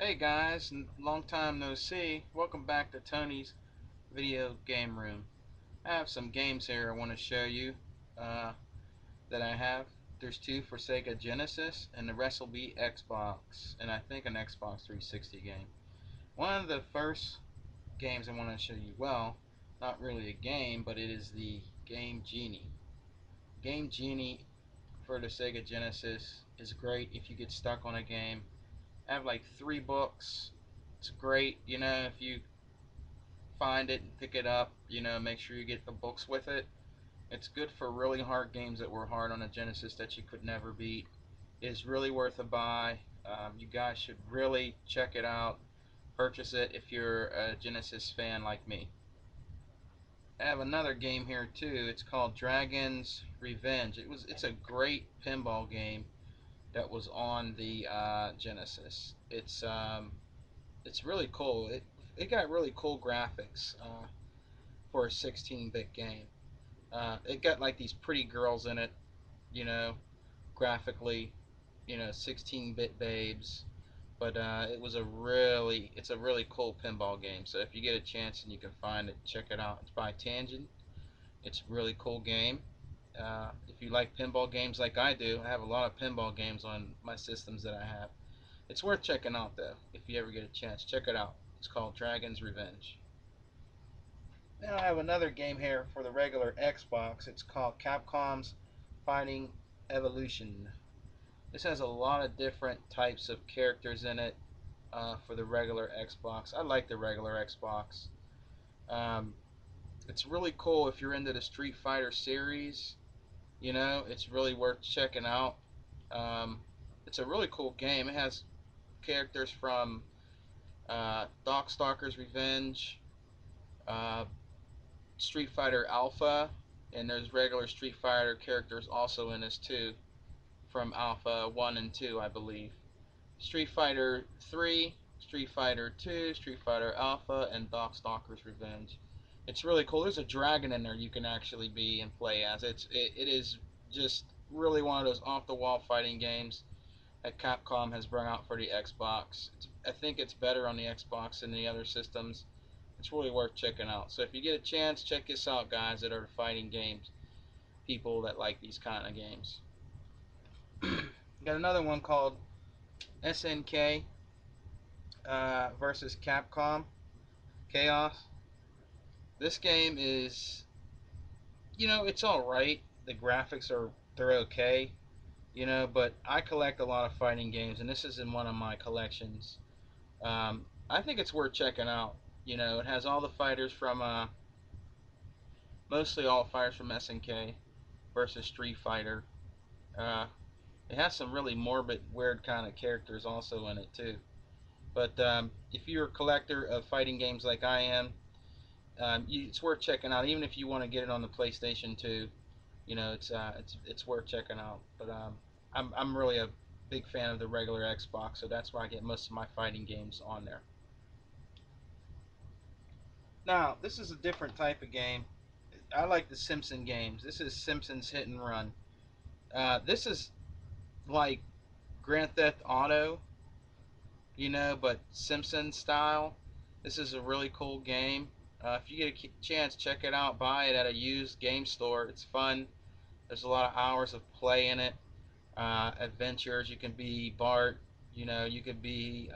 Hey guys, long time no see. Welcome back to Tony's Video Game Room. I have some games here I want to show you uh, that I have. There's two for Sega Genesis, and the rest will be Xbox, and I think an Xbox 360 game. One of the first games I want to show you, well, not really a game, but it is the Game Genie. Game Genie for the Sega Genesis is great if you get stuck on a game. I have like 3 books. It's great, if you find it and pick it up, make sure you get the books with it. It's good for really hard games that were hard on a Genesis that you could never beat. It's really worth a buy. You guys should really check it out. Purchase it if you're a Genesis fan like me. I have another game here too. It's called Dragon's Revenge. It's a great pinball game that was on the Genesis. It's really cool. It got really cool graphics for a 16-bit game. It got like these pretty girls in it, you know, graphically, 16-bit babes. But it's a really cool pinball game. So if you get a chance and you can find it, check it out. It's by Tangent. It's a really cool game. If you like pinball games like I do, I have a lot of pinball games on my systems that I have. It's worth checking out though. If you ever get a chance, check it out. It's called Dragon's Revenge. Now I have another game here for the regular Xbox. It's called Capcom's Fighting Evolution. This has a lot of different types of characters in it for the regular Xbox. I like the regular Xbox. Um, it's really cool if you're into the Street Fighter series. It's really worth checking out. Um, it's a really cool game. It has characters from Darkstalker's Revenge, uh, Street Fighter Alpha, and there's regular Street Fighter characters also in this too, from Alpha 1 and 2, I believe. Street Fighter 3, Street Fighter 2, Street Fighter Alpha, and Darkstalker's Revenge. It's really cool. There's a dragon in there you can actually be and play as. It is just really one of those off the wall fighting games that Capcom has brought out for the Xbox. I think it's better on the Xbox than the other systems. It's really worth checking out. So if you get a chance, check this out, guys that are fighting games, people that like these kind of games. Got another one called SNK versus Capcom Chaos. This game is, it's all right. The graphics they're okay, but I collect a lot of fighting games, and this is in one of my collections. I think it's worth checking out. It has all the fighters from mostly all fighters from SNK versus Street Fighter. Uh, it has some really morbid, weird kind of characters also in it too. But if you're a collector of fighting games like I am, it's worth checking out. Even if you want to get it on the PlayStation 2, it's worth checking out. But I'm really a big fan of the regular Xbox, so that's why I get most of my fighting games on there. Now, this is a different type of game. I like the Simpson games. This is Simpsons Hit and Run. This is like Grand Theft Auto, but Simpson style. This is a really cool game. If you get a chance, check it out. Buy it at a used game store. It's fun. There's a lot of hours of play in it. Adventures. You can be Bart. You could be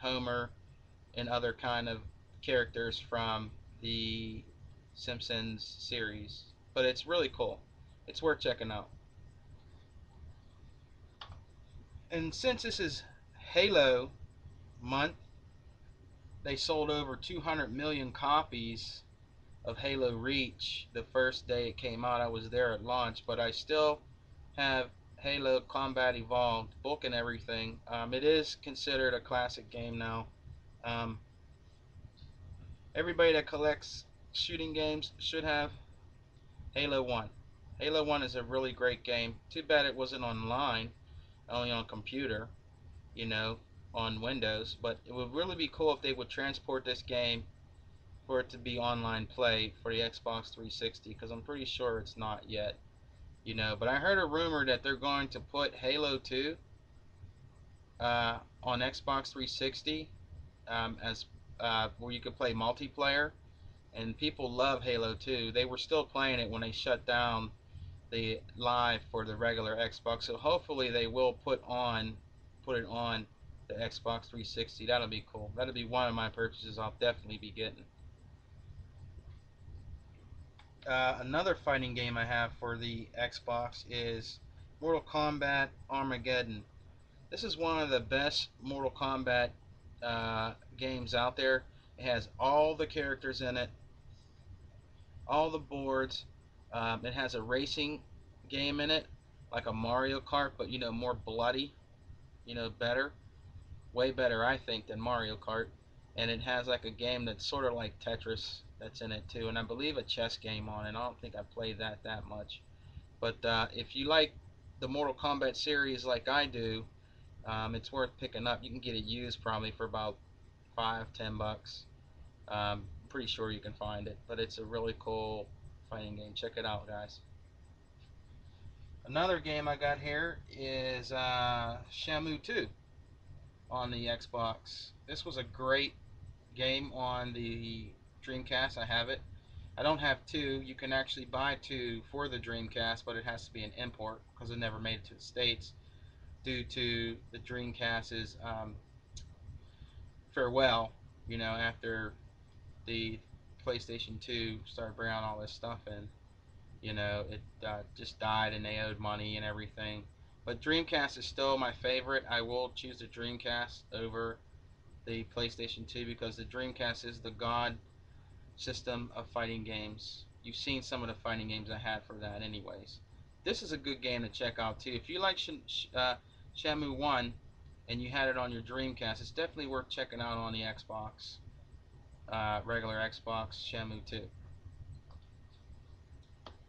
Homer and other kind of characters from the Simpsons series. But it's really cool. It's worth checking out. And since this is Halo month, they sold over 200 million copies of Halo Reach the first day it came out. I was there at launch, but I still have Halo Combat Evolved book and everything. It is considered a classic game now. Um, Everybody that collects shooting games should have Halo 1. Halo 1 is a really great game. Too bad it wasn't online, only on computer, you know, on Windows. But it would really be cool if they would transport this game for it to be online play for the Xbox 360, because I'm pretty sure it's not yet. But I heard a rumor that they're going to put Halo 2 on Xbox 360 as where you could play multiplayer, and people love Halo 2. They were still playing it when they shut down the live for the regular Xbox. So hopefully they will put it on the Xbox 360. That'll be cool. That'll be one of my purchases I'll definitely be getting. Another fighting game I have for the Xbox is Mortal Kombat Armageddon. This is one of the best Mortal Kombat games out there. It has all the characters in it, all the boards. It has a racing game in it, like a Mario Kart, but more bloody, better, way better, I think, than Mario Kart. And it has like a game that's sort of like Tetris that's in it too, and I believe a chess game on it. I don't think I played that much, but if you like the Mortal Kombat series like I do, it's worth picking up. You can get it used probably for about $5-10. I'm pretty sure you can find it, but it's a really cool fighting game. Check it out, guys. Another game I got here is Shenmue 2 on the Xbox. This was a great game on the Dreamcast. I have it. I don't have two. You can actually buy two for the Dreamcast, but it has to be an import because it never made it to the States due to the Dreamcast's farewell. After the PlayStation 2 started bringing out all this stuff, and it just died, and they owed money and everything. But Dreamcast is still my favorite. I will choose the Dreamcast over the PlayStation 2 because the Dreamcast is the god system of fighting games. You've seen some of the fighting games I had for that, anyways. This is a good game to check out too. If you like Shenmue 1 and you had it on your Dreamcast, it's definitely worth checking out on the Xbox, regular Xbox, Shenmue 2.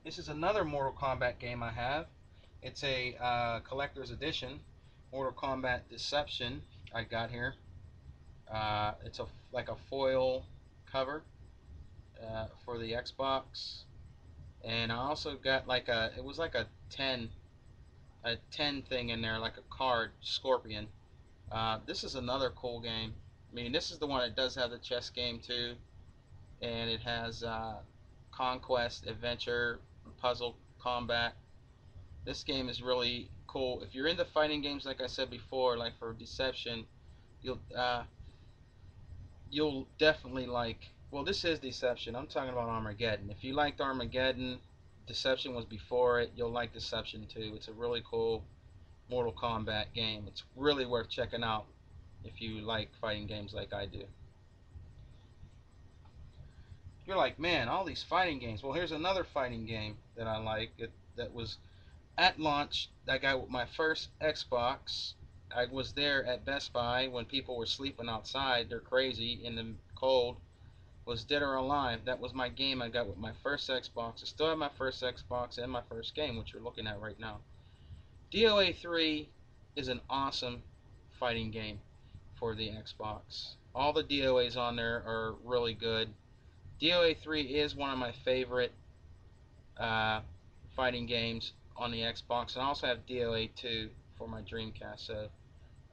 This is another Mortal Kombat game I have. It's a collector's edition, Mortal Kombat Deception. I got here. It's like a foil cover for the Xbox, and I also got like it was like a ten thing in there, like a card, Scorpion. This is another cool game. I mean, this is the one that does have the chess game too, and it has conquest, adventure, puzzle, combat. This game is really cool. If you're into fighting games, like I said before, like for Deception, you'll uh, you'll definitely like. Well, this is Deception. I'm talking about Armageddon. If you liked Armageddon, Deception was before it. You'll like Deception too. It's a really cool Mortal Kombat game. It's really worth checking out if you like fighting games like I do. You're like, man, all these fighting games. Well, here's another fighting game that I like. That was at launch. I got my first Xbox. I was there at Best Buy when people were sleeping outside. They're crazy in the cold. Was Dead or Alive. That was my game I got with my first Xbox. I still have my first Xbox and my first game, which you're looking at right now. DOA 3 is an awesome fighting game for the Xbox. All the DOAs on there are really good. DOA 3 is one of my favorite uh, fighting games on the Xbox, and I also have DOA 2 for my Dreamcast. So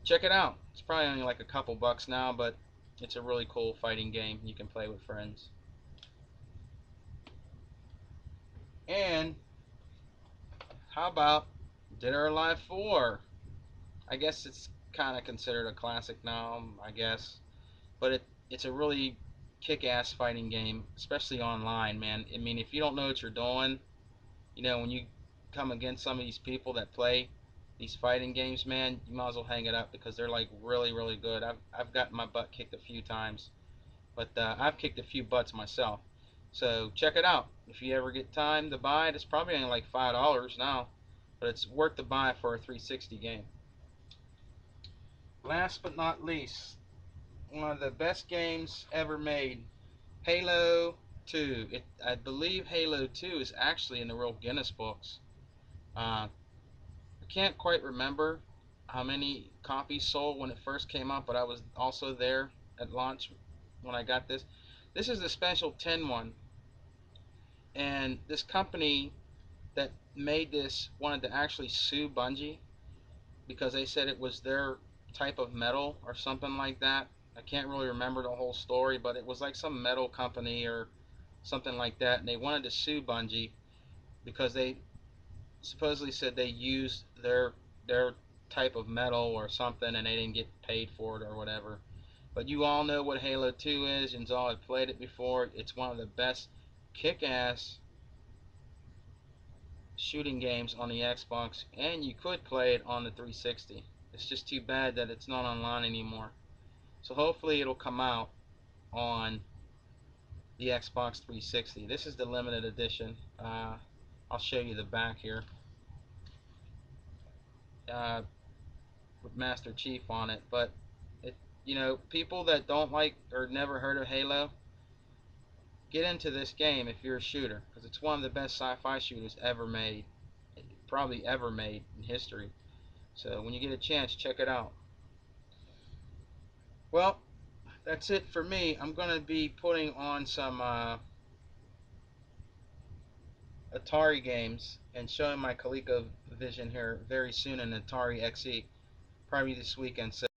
check it out. It's probably only like a couple bucks now, but it's a really cool fighting game you can play with friends. And how about Dead or Alive 4? I guess it's kind of considered a classic now, I guess. But it's a really kick-ass fighting game, especially online, man. I mean, if you don't know what you're doing, when you come against some of these people that play these fighting games, man, you might as well hang it up because they're like really, really good. I've gotten my butt kicked a few times, but I've kicked a few butts myself. So check it out. If you ever get time to buy it, it's probably only like $5 now, but it's worth the buy for a 360 game. Last but not least, one of the best games ever made, Halo 2. I believe Halo 2 is actually in the real Guinness books. I can't quite remember how many copies sold when it first came out, but I was also there at launch when I got this. This is the special 10 one, and this company that made this wanted to actually sue Bungie because they said it was their type of metal or something like that. I can't really remember the whole story, but it was like some metal company or something like that, and they wanted to sue Bungie because they supposedly said they used their type of metal or something, and they didn't get paid for it or whatever. But you all know what Halo 2 is. You all have played it before. It's one of the best kick-ass shooting games on the Xbox, and you could play it on the 360. It's just too bad that it's not online anymore. So hopefully it'll come out on the Xbox 360. This is the limited edition. I'll show you the back here uh, with Master Chief on it. But it, people that don't like or never heard of Halo, get into this game if you're a shooter, because it's one of the best sci-fi shooters ever made, probably ever made in history. So when you get a chance, check it out. Well, that's it for me. I'm going to be putting on some Atari games and showing my ColecoVision here very soon, an Atari XE, probably this weekend. So